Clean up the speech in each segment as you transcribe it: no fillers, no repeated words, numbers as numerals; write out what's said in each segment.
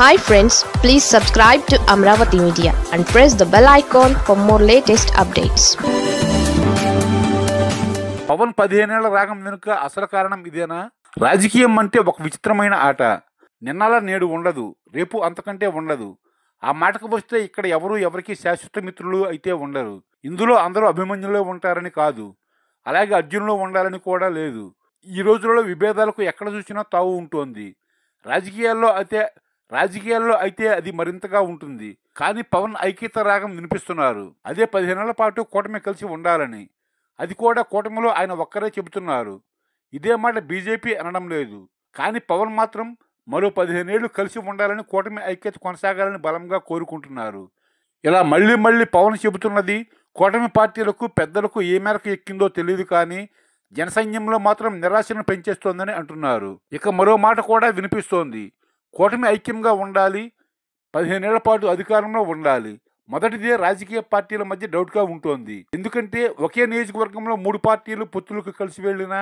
Hi friends, please subscribe to Amravati Media and press the bell icon for more latest updates. Pawan 15 ఏళ్ల రాగం వెనుక అసలు కారణం ఇదేనా? రాజకీయం అంటే ఒక విచిత్రమైన ఆట. నిన్నలా నేడు ఉండదు, రేపు అంతకంటే ఉండదు. ఆ మాటకు వస్తే ఇక్కడ ఎవరికి శాశ్వత మిత్రులు అయితే ఉండరు. ఇందులో అందరూ అభిమన్యులో ఉంటారని కాదు, అలాగే అర్జునులో ఉండాలని కూడా లేదు. ఈ రోజులలో విభేదాలకు ఎక్కడ చూసినా తావు ఉంటుంది. రాజకీయాల్లో అయితే అది మరింతగా ఉంటుంది. కానీ పవన్ ఐక్యత రాగం వినిపిస్తున్నారు. అదే 15 ఏళ్ల పాటు కూటమి కలిసి ఉండాలని. అది కూడా కూటమిలో ఆయన ఒక్కరే చెబుతున్నారు. ఇదే మాట బీజేపీ అనడం లేదు. కానీ పవన్ మాత్రం మరో 15 ఏళ్లు కలిసి ఉండాలని, కూటమి ఐక్యత కొనసాగాలని బలంగా కోరుకుంటున్నారు. ఇలా మళ్ళీ పవన్ చెబుతున్నది కూటమి పార్టీలకు, పెద్దలకు ఏ మేరకు ఎక్కిందో తెలియదు, కానీ జనసైన్యంలో మాత్రం నిరాశను పెంచేస్తోందని అంటున్నారు. ఇక మరో మాట కూడా వినిపిస్తోంది. కూటమి ఐక్యంగా ఉండాలి, 15 ఏళ్ల పాటు అధికారంలో ఉండాలి. మొదటిదే రాజకీయ పార్టీల మధ్య డౌట్గా ఉంటోంది. ఎందుకంటే ఒకే నియోజకవర్గంలో 3 పార్టీలు పొత్తులకు కలిసి వెళ్ళినా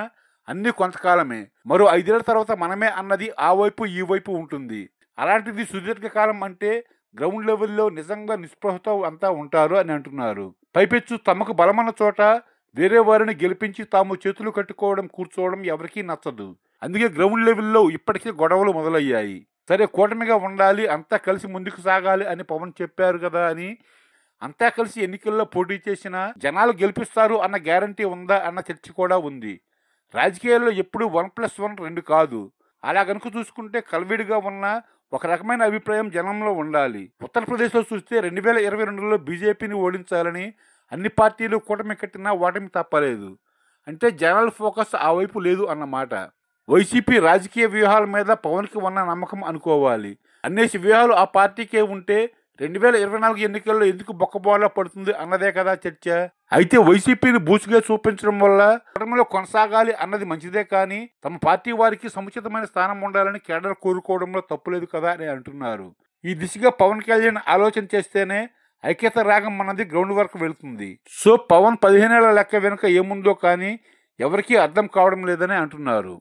అన్ని కొంతకాలమే. మరో 5 ఏళ్ల తర్వాత మనమే అన్నది ఆ వైపు ఈ వైపు ఉంటుంది. అలాంటిది సుదీర్ఘకాలం అంటే గ్రౌండ్ లెవెల్లో నిజంగా నిస్పృహతో అంతా ఉంటారు అని అంటున్నారు. పైపెచ్చు తమకు బలమన్న చోట వేరే వారిని గెలిపించి తాము చేతులు కట్టుకోవడం, కూర్చోవడం ఎవరికీ నచ్చదు. అందుకే గ్రౌండ్ లెవెల్లో ఇప్పటికే గొడవలు మొదలయ్యాయి. సరే, కూటమిగా ఉండాలి, అంతా కలిసి ముందుకు సాగాలి అని పవన్ చెప్పారు కదా అని అంతా కలిసి ఎన్నికల్లో పోటీ చేసినా జనాలు గెలిపిస్తారు అన్న గ్యారంటీ ఉందా అన్న చర్చ కూడా ఉంది. రాజకీయాల్లో ఎప్పుడు 1+1 2 కాదు. అలా కనుక చూసుకుంటే కలివిడిగా ఉన్న ఒక రకమైన అభిప్రాయం జనంలో ఉండాలి. ఉత్తరప్రదేశ్లో చూస్తే 2022లో బీజేపీని ఓడించాలని అన్ని పార్టీలు కూటమి కట్టినా ఓటమి తప్పలేదు. అంటే జనాల ఫోకస్ ఆ వైపు లేదు అన్నమాట. వైసీపీ రాజకీయ వ్యూహాల మీద పవన్కి ఉన్న నమ్మకం అనుకోవాలి. అన్నేసి వ్యూహాలు ఆ పార్టీకే ఉంటే 2024 ఎన్నికల్లో ఎందుకు బొక్కబోలా పడుతుంది అన్నదే కదా చర్చ. అయితే వైసీపీని బూసుగా చూపించడం వల్ల కూటమిలో కొనసాగాలి అన్నది మంచిదే, కానీ తమ పార్టీ వారికి సముచితమైన స్థానం ఉండాలని కేడర్ కోరుకోవడంలో తప్పులేదు కదా అని అంటున్నారు. ఈ దిశగా పవన్ కళ్యాణ్ ఆలోచన చేస్తేనే ఐక్యత రాగం అన్నది గ్రౌండ్ వర్క్ వెళుతుంది. సో పవన్ 15 ఏళ్ల లెక్క వెనుక ఏముందో కానీ ఎవరికీ అర్థం కావడం లేదని అంటున్నారు.